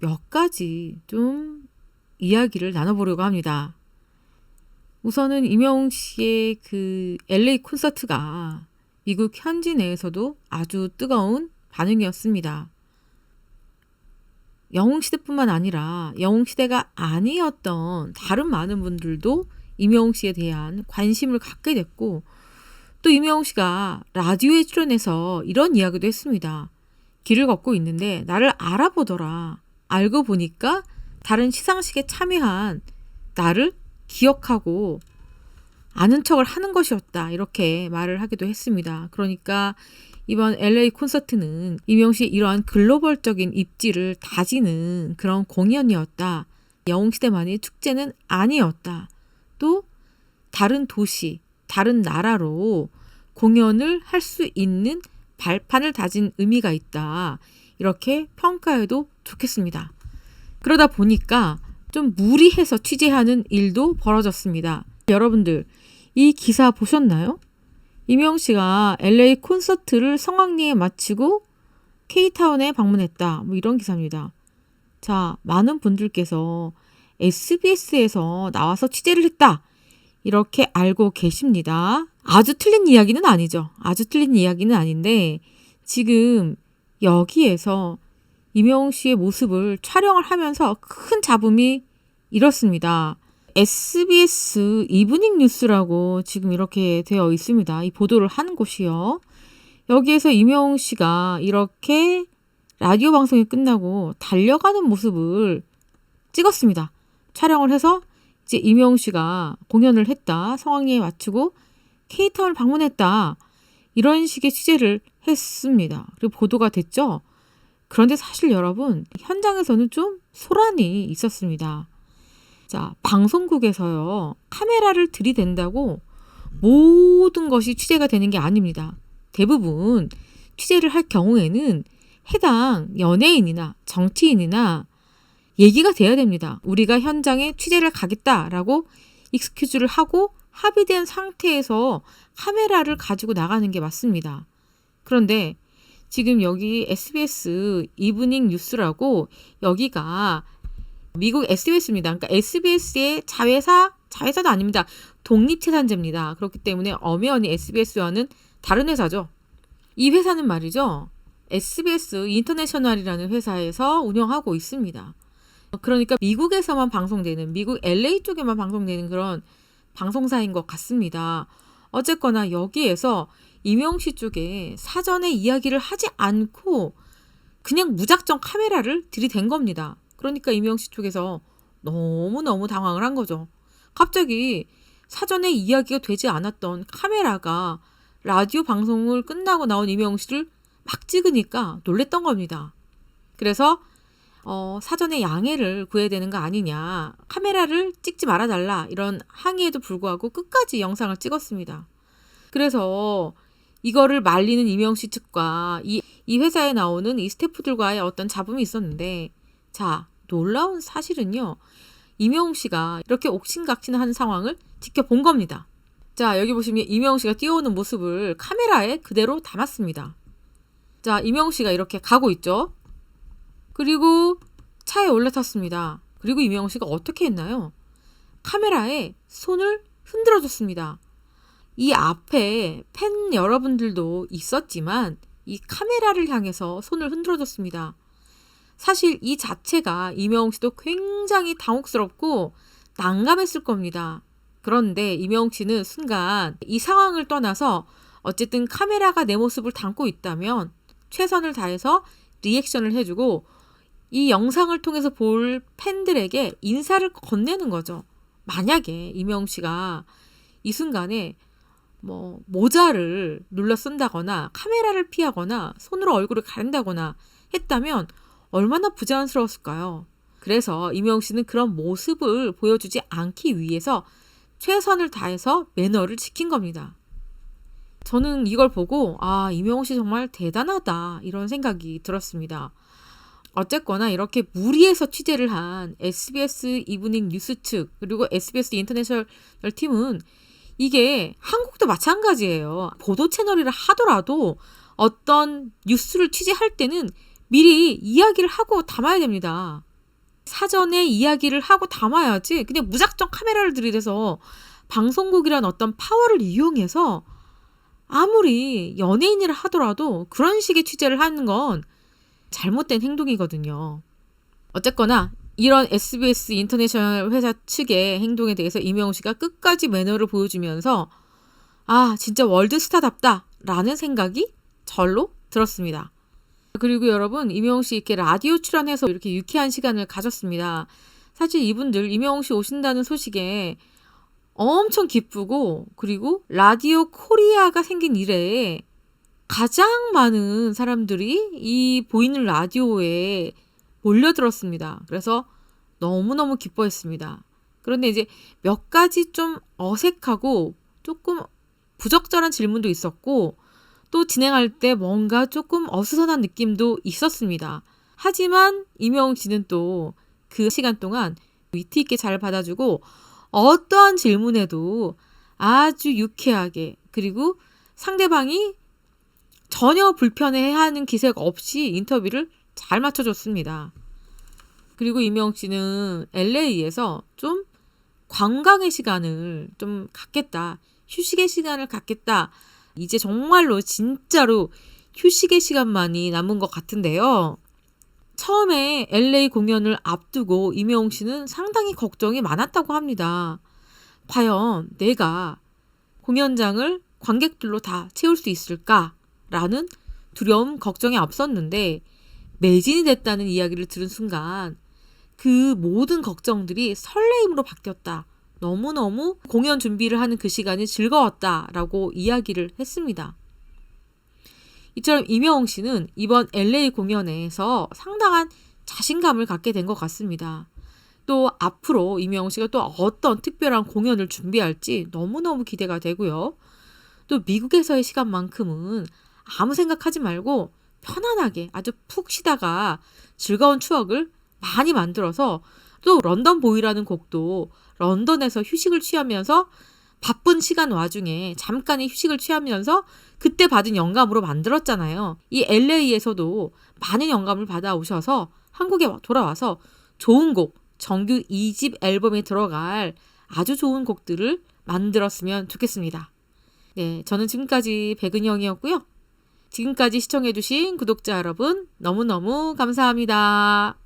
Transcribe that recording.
몇 가지 좀 이야기를 나눠보려고 합니다. 우선은 임영웅 씨의 그 LA 콘서트가 미국 현지 내에서도 아주 뜨거운 반응이었습니다. 영웅시대뿐만 아니라 영웅시대가 아니었던 다른 많은 분들도 임영웅 씨에 대한 관심을 갖게 됐고, 또 임영웅 씨가 라디오에 출연해서 이런 이야기도 했습니다. 길을 걷고 있는데 나를 알아보더라. 알고 보니까 다른 시상식에 참여한 나를 기억하고 아는 척을 하는 것이었다. 이렇게 말을 하기도 했습니다. 그러니까 이번 LA 콘서트는 임영웅 씨의 이러한 글로벌적인 입지를 다지는 그런 공연이었다. 영웅시대만의 축제는 아니었다. 또 다른 도시, 다른 나라로 공연을 할 수 있는 발판을 다진 의미가 있다. 이렇게 평가해도 좋겠습니다. 그러다 보니까 좀 무리해서 취재하는 일도 벌어졌습니다. 여러분들, 이 기사 보셨나요? 임영웅 씨가 LA 콘서트를 성황리에 마치고 K타운에 방문했다. 뭐 이런 기사입니다. 자, 많은 분들께서 SBS에서 나와서 취재를 했다. 이렇게 알고 계십니다. 아주 틀린 이야기는 아니죠. 아주 틀린 이야기는 아닌데 지금 여기에서 임영웅 씨의 모습을 촬영을 하면서 큰 잡음이 일었습니다. SBS 이브닝 뉴스라고 지금 이렇게 되어 있습니다. 이 보도를 하는 곳이요. 여기에서 임영웅 씨가 이렇게 라디오 방송이 끝나고 달려가는 모습을 찍었습니다. 촬영을 해서 이제 임영웅 씨가 공연을 했다. 성황리에 마치고 K타운을 방문했다. 이런 식의 취재를 했습니다. 그리고 보도가 됐죠. 그런데 사실 여러분, 현장에서는 좀 소란이 있었습니다. 자, 방송국에서요, 카메라를 들이댄다고 모든 것이 취재가 되는 게 아닙니다. 대부분 취재를 할 경우에는 해당 연예인이나 정치인이나 얘기가 돼야 됩니다. 우리가 현장에 취재를 가겠다라고 익스큐즈를 하고 합의된 상태에서 카메라를 가지고 나가는 게 맞습니다. 그런데 지금 여기 SBS 이브닝 뉴스라고 여기가 미국 SBS입니다. 그러니까 SBS의 자회사도 아닙니다. 독립채산제입니다. 그렇기 때문에 엄연히 SBS와는 다른 회사죠. 이 회사는 말이죠. SBS 인터내셔널이라는 회사에서 운영하고 있습니다. 그러니까 미국에서만 방송되는, 미국 LA 쪽에만 방송되는 그런 방송사인 것 같습니다. 어쨌거나 여기에서 임영웅 씨 쪽에 사전에 이야기를 하지 않고 그냥 무작정 카메라를 들이댄 겁니다. 그러니까 임영웅 씨 쪽에서 너무너무 당황을 한 거죠. 갑자기 사전에 이야기가 되지 않았던 카메라가 라디오 방송을 끝나고 나온 임영웅 씨를 막 찍으니까 놀랬던 겁니다. 그래서 사전에 양해를 구해야 되는 거 아니냐, 카메라를 찍지 말아달라, 이런 항의에도 불구하고 끝까지 영상을 찍었습니다. 그래서 이거를 말리는 임영웅 씨 측과 이 회사에 나오는 이 스태프들과의 어떤 잡음이 있었는데, 자, 놀라운 사실은요, 임영웅 씨가 이렇게 옥신각신한 상황을 지켜본 겁니다. 자, 여기 보시면 임영웅 씨가 뛰어오는 모습을 카메라에 그대로 담았습니다. 자, 임영웅 씨가 이렇게 가고 있죠. 그리고 차에 올라탔습니다. 그리고 임영웅 씨가 어떻게 했나요? 카메라에 손을 흔들어줬습니다. 이 앞에 팬 여러분들도 있었지만 이 카메라를 향해서 손을 흔들어줬습니다. 사실 이 자체가 임영웅 씨도 굉장히 당혹스럽고 난감했을 겁니다. 그런데 임영웅 씨는 순간 이 상황을 떠나서 어쨌든 카메라가 내 모습을 담고 있다면 최선을 다해서 리액션을 해주고 이 영상을 통해서 볼 팬들에게 인사를 건네는 거죠. 만약에 임영웅 씨가 이 순간에 뭐 모자를 눌러 쓴다거나 카메라를 피하거나 손으로 얼굴을 가린다거나 했다면 얼마나 부자연스러웠을까요? 그래서 임영웅 씨는 그런 모습을 보여주지 않기 위해서 최선을 다해서 매너를 지킨 겁니다. 저는 이걸 보고 임영웅 씨 정말 대단하다, 이런 생각이 들었습니다. 어쨌거나 이렇게 무리해서 취재를 한 SBS 이브닝 뉴스 측 그리고 SBS 인터내셔널 팀은 이게 한국도 마찬가지예요. 보도 채널이라 하더라도 어떤 뉴스를 취재할 때는 미리 이야기를 하고 담아야 됩니다. 사전에 이야기를 하고 담아야지 그냥 무작정 카메라를 들이대서 방송국이란 어떤 파워를 이용해서 아무리 연예인이라 하더라도 그런 식의 취재를 하는 건 잘못된 행동이거든요. 어쨌거나 이런 SBS 인터내셔널 회사 측의 행동에 대해서 임영웅 씨가 끝까지 매너를 보여주면서 아, 진짜 월드스타답다 라는 생각이 절로 들었습니다. 그리고 여러분, 임영웅 씨 이렇게 라디오 출연해서 이렇게 유쾌한 시간을 가졌습니다. 사실 이분들 임영웅 씨 오신다는 소식에 엄청 기쁘고, 그리고 라디오 코리아가 생긴 이래에 가장 많은 사람들이 이 보이는 라디오에 몰려들었습니다. 그래서 너무너무 기뻐했습니다. 그런데 이제 몇 가지 좀 어색하고 조금 부적절한 질문도 있었고, 또 진행할 때 뭔가 조금 어수선한 느낌도 있었습니다. 하지만 임영웅 씨는 또 그 시간 동안 위트 있게 잘 받아주고 어떠한 질문에도 아주 유쾌하게, 그리고 상대방이 전혀 불편해하는 기색 없이 인터뷰를 잘 맞춰줬습니다. 그리고 임영웅 씨는 LA에서 좀 관광의 시간을 좀 갖겠다, 휴식의 시간을 갖겠다, 이제 정말로 진짜로 휴식의 시간만이 남은 것 같은데요. 처음에 LA 공연을 앞두고 임영웅 씨는 상당히 걱정이 많았다고 합니다. 과연 내가 공연장을 관객들로 다 채울 수 있을까라는 두려움, 걱정이 앞섰는데 매진이 됐다는 이야기를 들은 순간 그 모든 걱정들이 설레임으로 바뀌었다. 너무너무 공연 준비를 하는 그 시간이 즐거웠다라고 이야기를 했습니다. 이처럼 임영웅 씨는 이번 LA 공연에서 상당한 자신감을 갖게 된 것 같습니다. 또 앞으로 임영웅 씨가 또 어떤 특별한 공연을 준비할지 너무너무 기대가 되고요. 또 미국에서의 시간만큼은 아무 생각하지 말고 편안하게 아주 푹 쉬다가 즐거운 추억을 많이 만들어서, 또 런던 보이라는 곡도 런던에서 휴식을 취하면서 바쁜 시간 와중에 잠깐의 휴식을 취하면서 그때 받은 영감으로 만들었잖아요. 이 LA에서도 많은 영감을 받아오셔서 한국에 돌아와서 좋은 곡, 정규 2집 앨범에 들어갈 아주 좋은 곡들을 만들었으면 좋겠습니다. 네, 저는 지금까지 백은영이었고요. 지금까지 시청해주신 구독자 여러분 너무너무 감사합니다.